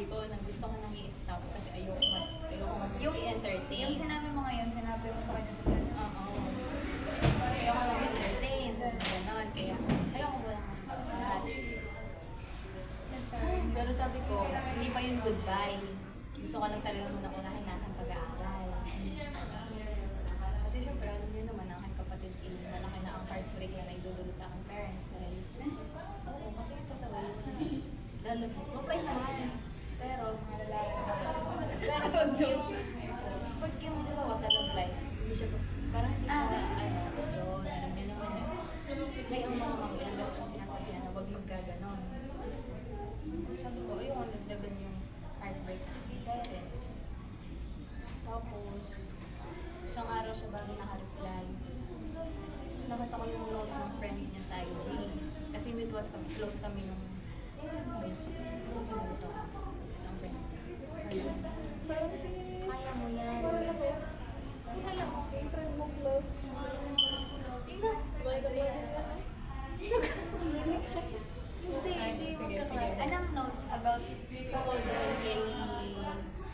sinabi ko na gusto ko nang i-stop kasi ayoko mag-entertain. Yung sinabi mo ngayon, sinabi mo sa kanya sa kanya. Oo. Ayoko mag-entertain. Sabi ko gano'n. Kaya ayoko mo lang mag-chat. Pero sabi ko, hindi pa yun goodbye. Gusto ko lang talaga muna unahin natin pag-aaral. Kasi syempre, alam niyo naman, ang aking kapatid, malaki na ang heartbreak na naidudulot sa aking parents dahil, oo, kasi yung pasaway yun. Lalo, mapay naman. Pero, mga lalaki na kasi, pero pag yung halimbawa sa love life, hindi siya, parang hindi siya, yun, alam niyo naman yun. May ang mga ilang beses kong sinasabihan na huwag maggaganon. Sabi ko, ayoko nagdagan yung heartbreak ng parents. Tapos, isang araw siya bago naka-reply. Tapos nakita ko yung note ng friend niya sa IG. Kasi mutuals kami, close kami nung isang friend. Sabi, kaya mo yan. Alam mo, yung friend mo close. Sino? May kapatid na. Hindi Sige, magkaklase. sige. Anong note about Tungkol doon kay...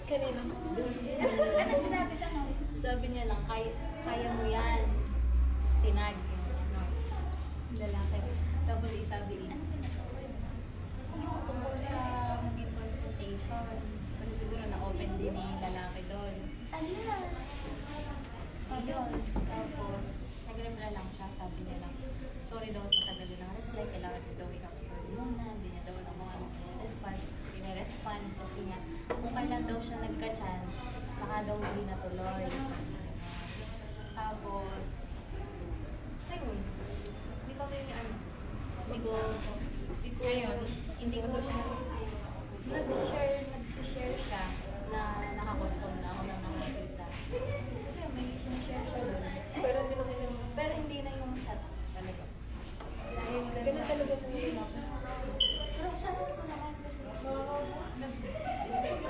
Kanina. ano sinabi sa note? Sabi niya lang, kaya mo yan. Tapos tinag yung lalaki. Tapos isabi, yung tungkol sa naging confrontation. Kasi siguro na-open din ni lalaki doon. Ala. Ayun. Tapos, nag-reply lang siya. Sabi niya lang, sorry daw, matagal din ang reply. Kailangan niya daw i-observe muna. Hindi niya daw ng mga i-respond. Kasi nga, kung kailan daw siya nagka-chance, saka daw hindi natuloy. Tapos, ayun. Hindi ko siya, nagsishare siya na nakakustom na ako nang nakakita. Kasi may sinishare siya doon. Pero hindi naman yung... Pero hindi na yung chat talaga. Dahil doon Kasi sa... talaga mo yung Pero sana ko naman kasi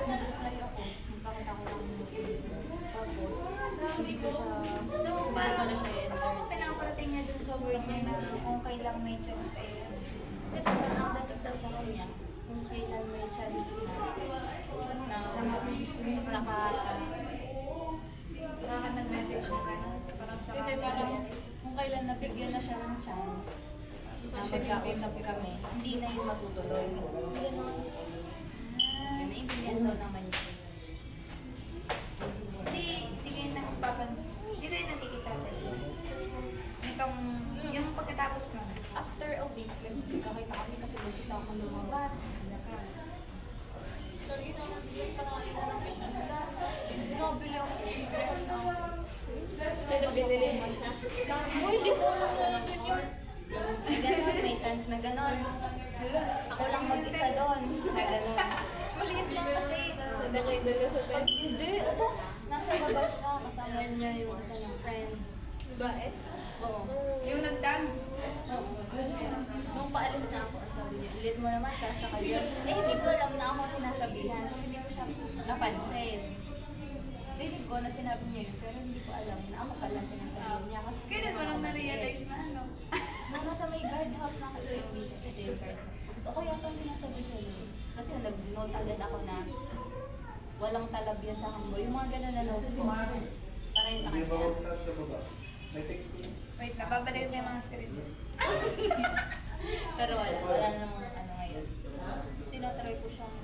nag-reply ako. Nagpakita ko lang yung tapos, hindi ko siya, So, hindi ko na siya paano pinaparating niya dun sa work niya na kung kailang may chance ay ang dapat daw sa kanya, kung kailan may chance na sa akin nag-message na gano'n. Parang sa hindi, parang kung kailan nabigyan na siya ng chance na magkausap kami, hindi na yung matutuloy. Ganun. Kasi naiintindihan daw naman niya. Hindi kayo hindi kayo nakikita person. Itong, yung pagkatapos nun. After a week, nagkakita kami kasi mag-isa ako lumabas. Lagi naman bigyan sa kain na ng mission nila. Binobili ako Sino binili mo siya? Hindi ko alam na yun yun. Ganon, may tent na ganon. Ako lang mag-isa doon. Na ganon. Maliit lang kasi. Nakidala sa Pag tent. hindi, nasa labas siya. Kasama niya yung isa niyang friend. Baet? Oo. Yung nagdaan. Nung paalis na ako, sabi niya, ulit mo naman, kasya ka dyan. Eh, hindi ko alam na ako sinasabihan. So, hindi ko siya napansin. Rinig ko na sinabi niya yun, pero hindi ko alam na ako pala sinasabihan niya. Kasi Kailan mo lang na-realize na ano? Nung nasa may guardhouse na kayo yung meeting, ito yung guardhouse. Ako yata yung sinasabi ko yun. Kasi nag-note agad ako na walang talab yan sa akin mo. Yung mga gano'n na notes ko, para yun sa Hindi ba kanya. huwag tag sa baba? May text ko. Wait lang, babalik ko yung mga screenshot. Pero wala namang ano ngayon. Tapos tinatry ko siyang,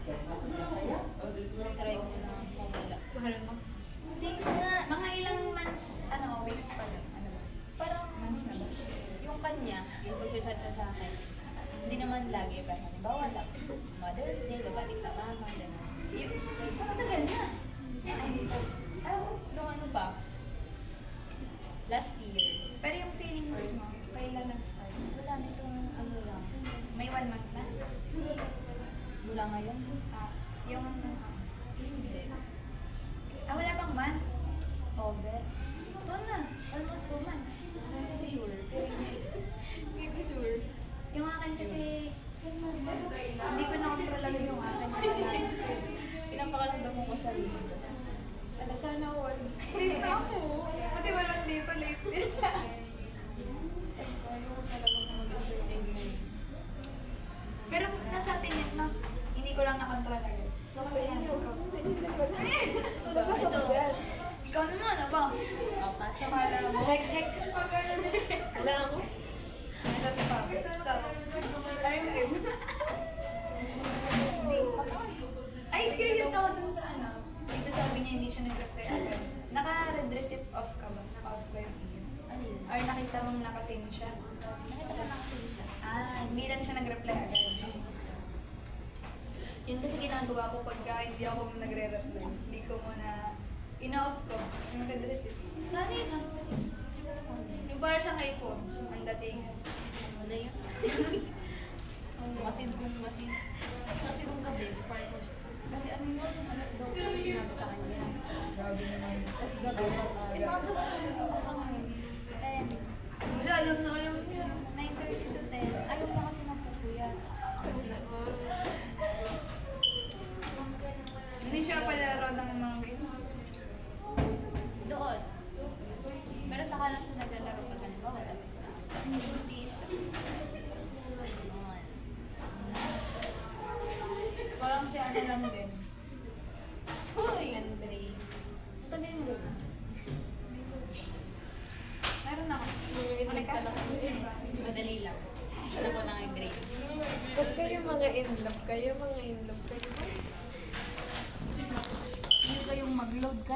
tinatry ko na kung wala. Mahal mo? Hindi nga. Mga ilang months, weeks pa lang. Ano ba? Parang Months na ba? yung kanya, yung pag-chat siya sa akin, hindi naman lagi, pero halimbawa lang, Mother's Day, babali sa mama, gano'n. So, matagal na. Ay, nung ano pa, last year, Pero yung feelings mo, kailan nag-start? wala nitong ano lang, May 1 month na? mula ngayon, Yung hindi. wala pang month? October. Ito na. Almost 2 months. Hindi ko sure. Hindi ko sure. Yung akin kasi, hindi ko na-control agad yung akin. Pinapakalamdam mo ko sarili ko. Ala, sana all. Late na ako. Pati walang dito, late din. Ayaw ko talaga mag-entertain ngayon. Pero nasa atin yan, no? Hindi ko lang nakontrol agad. So kasi Sa inyo. ikaw. Sa inyo naman. Ito. Ikaw naman, aba. Oh, pass. Kala mo. Check, check. Wala ako. Ito sa pa. Sabi. Ay, kayo. Hindi, patay. Ay, curious ako dun sa ano. Di ba sabi niya hindi siya nag-reply agad? Naka-red receipt off ka ba? Naka-off ba yung iyo? Ano yun? Or nakita mong nakasave siya? Nakita ko nakasave siya. Ah, hindi lang siya nag-reply agad. Yun kasi ginagawa ko pagka hindi ako nagre-reply. Hindi ko muna ina-off ko yung red receipt. Sana yun ang sa Yung para siyang iPhone, ang dating. Ano yun? Masin kung masin. Kasi nung gabi, before ko siya. Kasi ano yun, alas 12 ko sinabi sa kanya. Grabe naman. Tapos gabi, mga gabi kasi ito ako ngayon. 10. Wala, alam na alam siya. 9:30 to 10. Ayaw niya kasi nagpupuyat. Hindi siya palaro ng mga games. Doon. Pero saka lang siya naglalaro pag halimbawa tapos na. Hindi sa Parang si ano lang din. Hoy, Andre. Tagay mo lang. Meron ako. Hindi Halika. ka lang. Madali lang. Ano ko lang yung grade. Ba't kayo mga in love kayo? Mga in love kayo? Iyo kayong mag-load ka